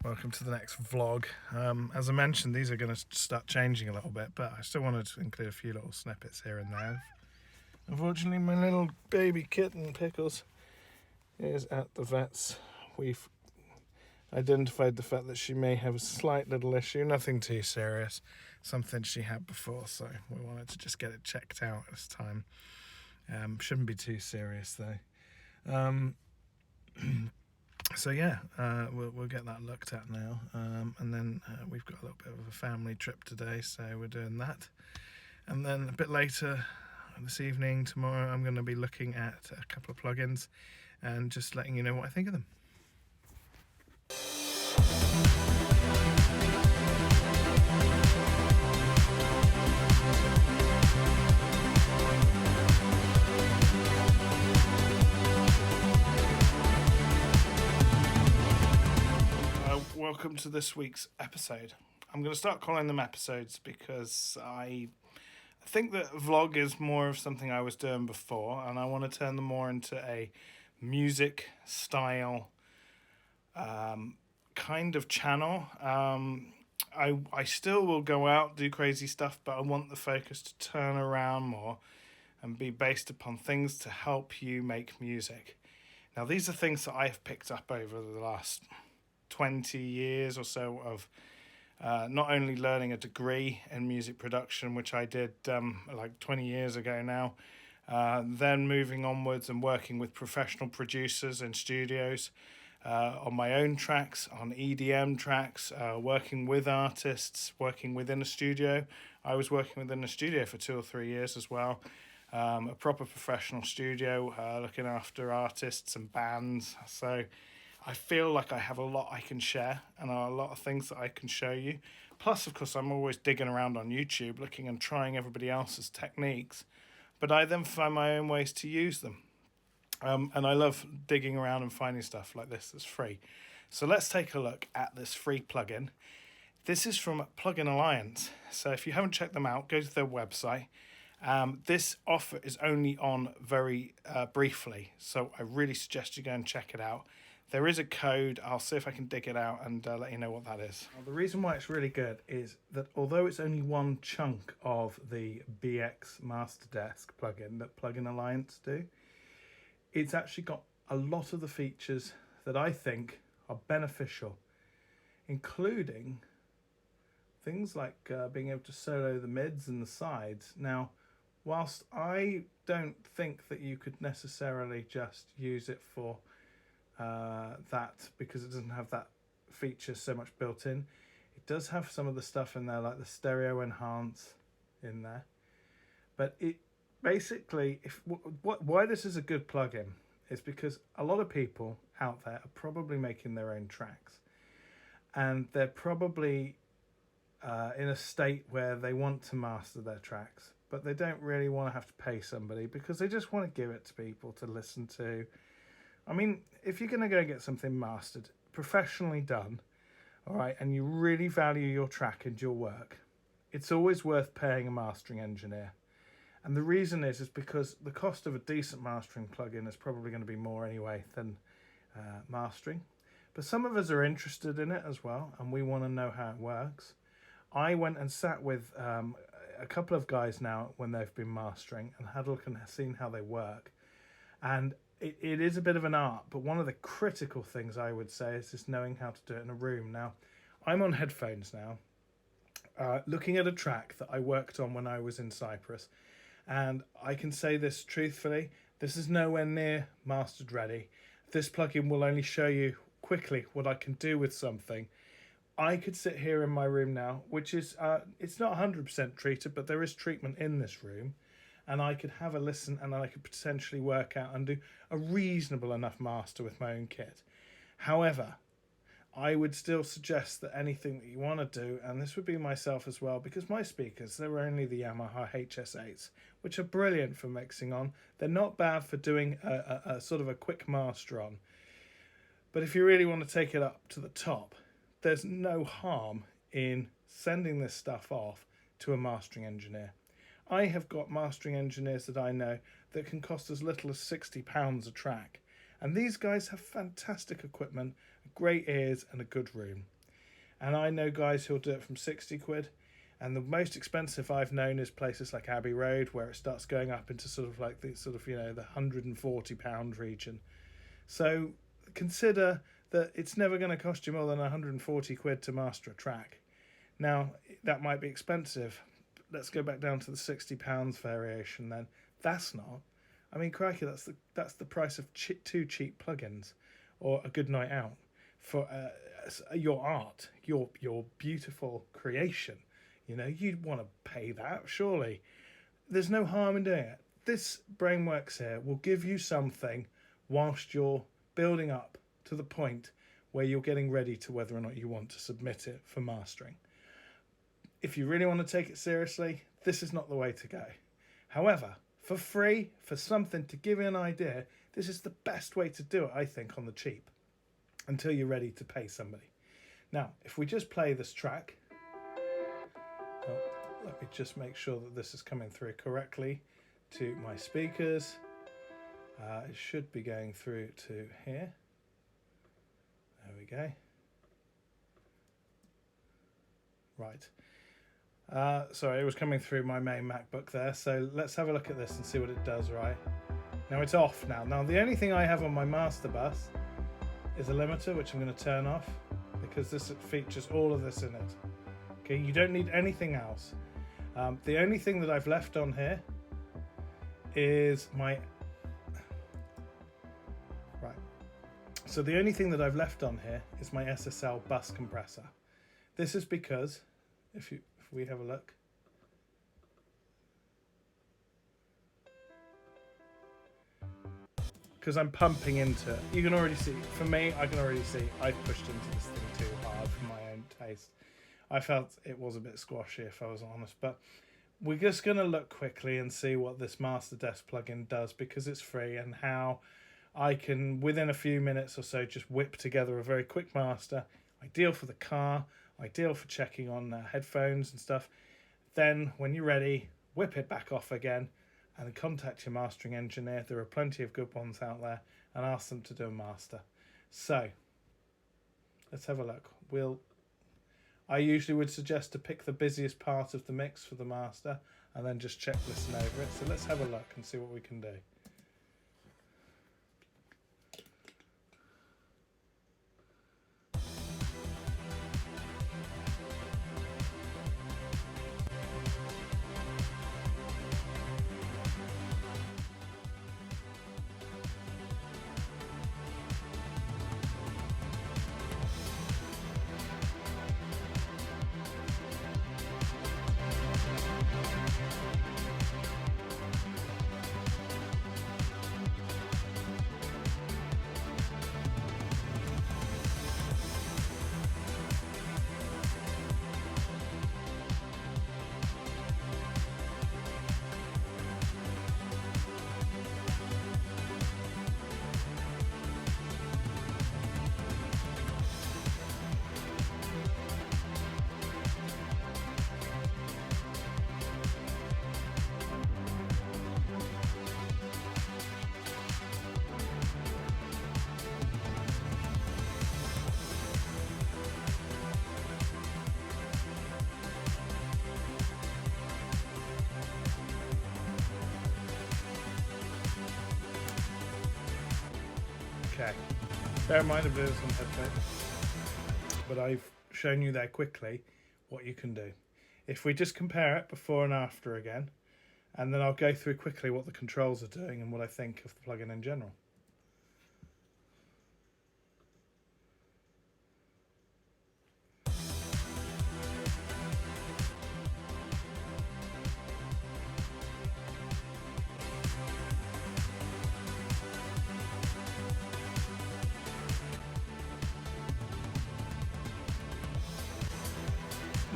Welcome to the next vlog. As I mentioned, these are going to start changing a little bit, but I still wanted to include a few little snippets here and there. Unfortunately, my little baby kitten Pickles is at the vet's. We've identified the fact that she may have a slight little issue, nothing too serious, something she had before, so we wanted to just get it checked out this time. Shouldn't be too serious though. So yeah, we'll get that looked at now, and then we've got a little bit of a family trip today, so we're doing that. And then a bit later this evening, tomorrow, I'm going to be looking at a couple of plugins and just letting you know what I think of them. Welcome to this week's episode. I'm going to start calling them episodes because I think that vlog is more of something I was doing before, and I want to turn them more into a music style kind of channel. I still will go out, do crazy stuff, but I want the focus to turn around more and be based upon things to help you make music. Now, these are things that I've picked up over the last 20 years or so of not only learning a degree in music production, which I did like 20 years ago now, then moving onwards and working with professional producers in studios on my own tracks, on EDM tracks, working with artists, working within a studio. I was working within a studio for 2 or 3 years as well, a proper professional studio, looking after artists and bands. So I feel like I have a lot I can share and a lot of things that I can show you. Plus, of course, I'm always digging around on YouTube, looking and trying everybody else's techniques. But I then find my own ways to use them. And I love digging around and finding stuff like this that's free. So let's take a look at this free plugin. This is from Plugin Alliance. So if you haven't checked them out, go to their website. This offer is only on very briefly. So I really suggest you go and check it out. There is a code. I'll see if I can dig it out and let you know what that is. Well, the reason why it's really good is that although it's only one chunk of the Brainworx Masterdesk plugin that Plugin Alliance do, it's actually got a lot of the features that I think are beneficial, including things like being able to solo the mids and the sides. Now, whilst I don't think that you could necessarily just use it for that because it doesn't have that feature so much built in, it does have some of the stuff in there like the stereo enhance in there. But it basically, why this is a good plugin is because a lot of people out there are probably making their own tracks, and they're probably in a state where they want to master their tracks, but they don't really want to have to pay somebody because they just want to give it to people to listen to. I mean, if you're going to go get something mastered, professionally done, all right, and you really value your track and your work, it's always worth paying a mastering engineer. And the reason is because the cost of a decent mastering plugin is probably going to be more anyway than mastering. But some of us are interested in it as well, and we want to know how it works. I went and sat with a couple of guys now when they've been mastering and had a look and seen how they work. And it is a bit of an art, but one of the critical things I would say is just knowing how to do it in a room. Now, I'm on headphones now, looking at a track that I worked on when I was in Cyprus, and I can say this truthfully, this is nowhere near mastered ready. This plugin will only show you quickly what I can do with something. I could sit here in my room now, which is, it's not 100% treated, but there is treatment in this room. And I could have a listen and I could potentially work out and do a reasonable enough master with my own kit. However, I would still suggest that anything that you want to do, and this would be myself as well, because my speakers, they're only the Yamaha HS8s, which are brilliant for mixing on. They're not bad for doing a sort of a quick master on. But if you really want to take it up to the top, there's no harm in sending this stuff off to a mastering engineer. I have got mastering engineers that I know that can cost as little as £60 a track. And these guys have fantastic equipment, great ears and a good room. And I know guys who'll do it from 60 quid. And the most expensive I've known is places like Abbey Road, where it starts going up into sort of like the sort of, you know, the £140 region. So consider that it's never going to cost you more than 140 quid to master a track. Now, that might be expensive. Let's go back down to the £60 variation then. That's not. I mean, crikey, that's the price of two cheap plugins or a good night out for your art, your beautiful creation. You know, you'd want to pay that, surely. There's no harm in doing it. This Brainworx here will give you something whilst you're building up to the point where you're getting ready to whether or not you want to submit it for mastering. If you really want to take it seriously, this is not the way to go. However, for free, for something to give you an idea, this is the best way to do it, I think, on the cheap, until you're ready to pay somebody. Now, if we just play this track, let me just make sure that this is coming through correctly to my speakers. It should be going through to here. There we go. Right. Sorry, it was coming through my main MacBook there. So let's have a look at this and see what it does, right? Now it's off now. Now the only thing I have on my master bus is a limiter, which I'm going to turn off because this features all of this in it. Okay, you don't need anything else. The only thing that I've left on here is my... Right. So the only thing that I've left on here is my SSL bus compressor. This is because, if we have a look, because I'm pumping into it. You can already see, for me, I can already see I've pushed into this thing too hard for my own taste. I felt it was a bit squashy, if I was honest, but we're just going to look quickly and see what this Masterdesk plugin does, because it's free, and how I can, within a few minutes or so, just whip together a very quick master, ideal for the car, ideal for checking on headphones and stuff. Then, when you're ready, whip it back off again and contact your mastering engineer. There are plenty of good ones out there, and ask them to do a master. So, let's have a look. I usually would suggest to pick the busiest part of the mix for the master and then just listen over it. So let's have a look and see what we can do. Okay, bear in mind I've done some headset, but I've shown you there quickly what you can do. If we just compare it before and after again, and then I'll go through quickly what the controls are doing and what I think of the plugin in general.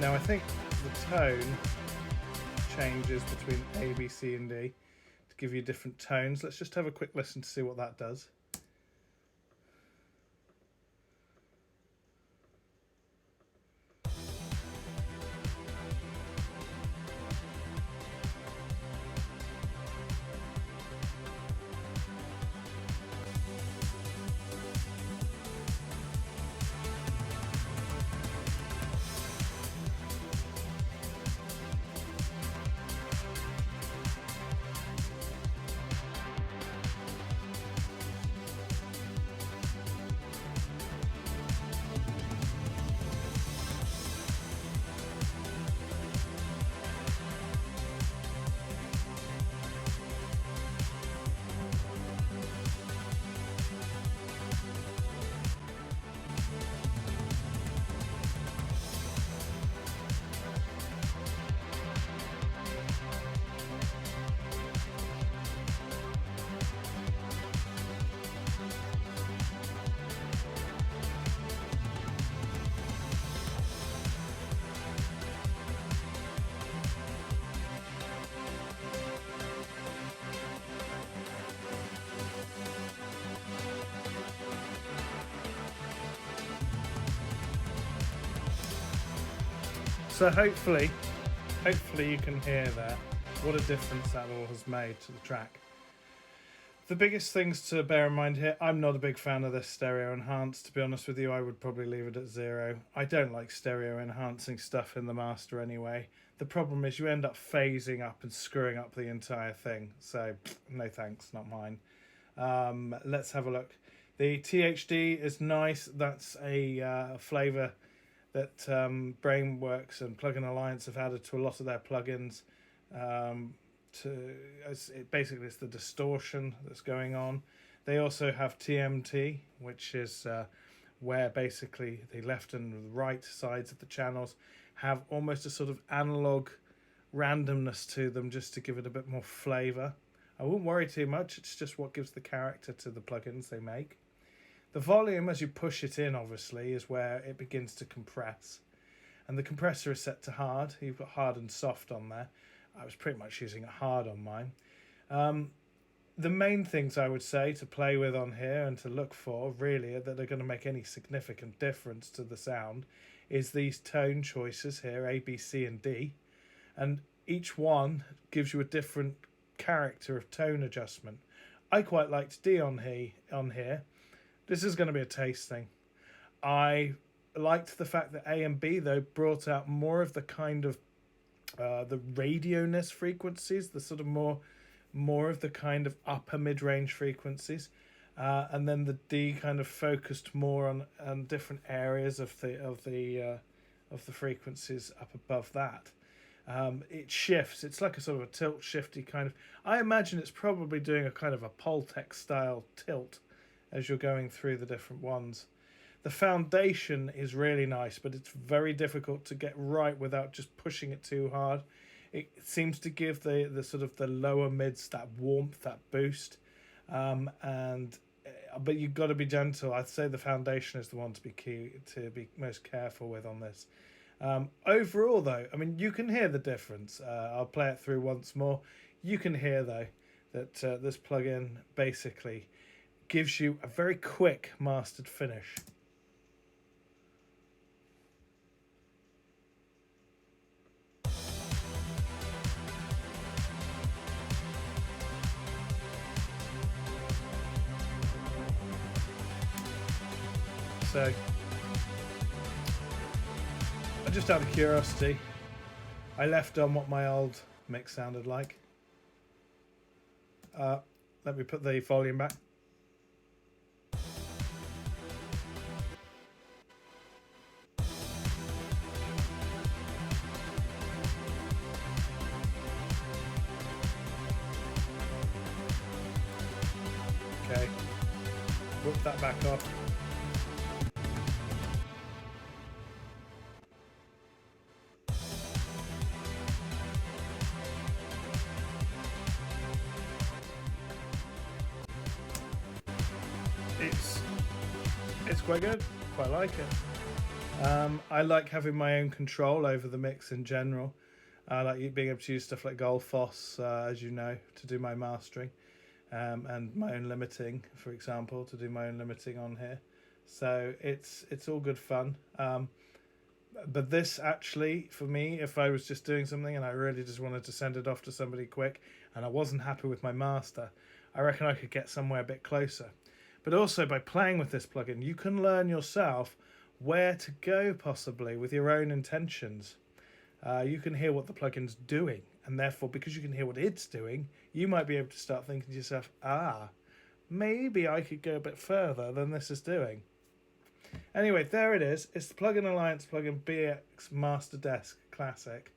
Now I think the tone changes between A, B, C and D to give you different tones. Let's just have a quick listen to see what that does. So hopefully you can hear that. What a difference that all has made to the track. The biggest things to bear in mind here, I'm not a big fan of this stereo enhance. To be honest with you, I would probably leave it at 0. I don't like stereo enhancing stuff in the master anyway. The problem is you end up phasing up and screwing up the entire thing. So no thanks, not mine. Let's have a look. The THD is nice. That's a flavour that Brainworx and Plugin Alliance have added to a lot of their plugins. Basically it's the distortion that's going on. They also have TMT, which is where basically the left and right sides of the channels have almost a sort of analog randomness to them, just to give it a bit more flavour. I wouldn't worry too much, it's just what gives the character to the plugins they make. The volume, as you push it in, obviously, is where it begins to compress. And the compressor is set to hard. You've got hard and soft on there. I was pretty much using it hard on mine. The main things I would say to play with on here and to look for, really, that are going to make any significant difference to the sound is these tone choices here, A, B, C, and D. And each one gives you a different character of tone adjustment. I quite liked D on here. This is going to be a taste thing. I liked the fact that A and B, though, brought out more of the kind of the radio-ness frequencies, the sort of more of the kind of upper mid-range frequencies, and then the D kind of focused more on different areas of the frequencies up above that. It shifts. It's like a sort of a tilt shifty kind of. I imagine it's probably doing a kind of a Poltec style tilt as you're going through the different ones. The foundation is really nice, but it's very difficult to get right without just pushing it too hard. It seems to give the sort of the lower mids that warmth, that boost, but you've got to be gentle. I'd say the foundation is the one to be most careful with on this. Overall, though, I mean, you can hear the difference. I'll play it through once more. You can hear, though, that this plugin basically gives you a very quick mastered finish. So, just out of curiosity, I left on what my old mix sounded like. Let me put the volume back. Okay, whip that back off. It's quite good, quite like it. I like having my own control over the mix in general. I like being able to use stuff like Goldfoss, as you know, to do my mastering, and my own limiting, for example, to do my own limiting on here. So it's all good fun. But this actually, for me, if I was just doing something and I really just wanted to send it off to somebody quick and I wasn't happy with my master, I reckon I could get somewhere a bit closer. But also, by playing with this plugin, you can learn yourself where to go, possibly, with your own intentions. You can hear what the plugin's doing, and therefore, because you can hear what it's doing, you might be able to start thinking to yourself, maybe I could go a bit further than this is doing. Anyway, there it is. It's the Plugin Alliance plugin Brainworx Masterdesk Classic.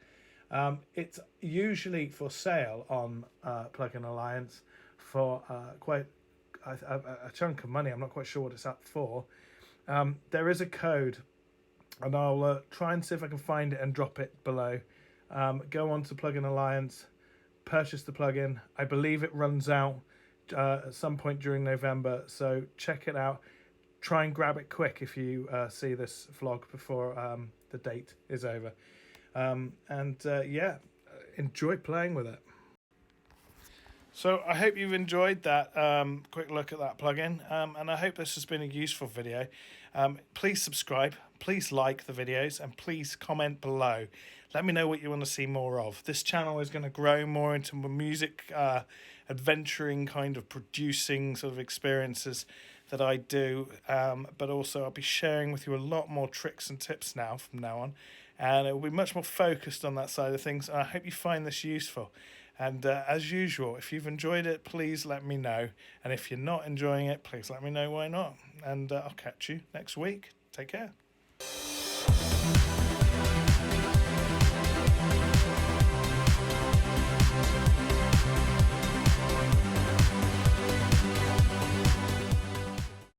It's usually for sale on Plugin Alliance for quite a chunk of money. I'm not quite sure what it's up for. There is a code, and I'll try and see if I can find it and drop it below. Go on to Plugin Alliance, purchase the plugin. I believe it runs out at some point during November, so check it out. Try and grab it quick if you see this vlog before the date is over. Yeah, enjoy playing with it. So I hope you've enjoyed that quick look at that plugin, and I hope this has been a useful video. Please subscribe, please like the videos, and please comment below. Let me know what you want to see more of. This channel is going to grow more into music adventuring kind of producing sort of experiences that I do, but also I'll be sharing with you a lot more tricks and tips now from now on, and it will be much more focused on that side of things. I hope you find this useful. And as usual, if you've enjoyed it, please let me know. And if you're not enjoying it, please let me know why not. And I'll catch you next week. Take care.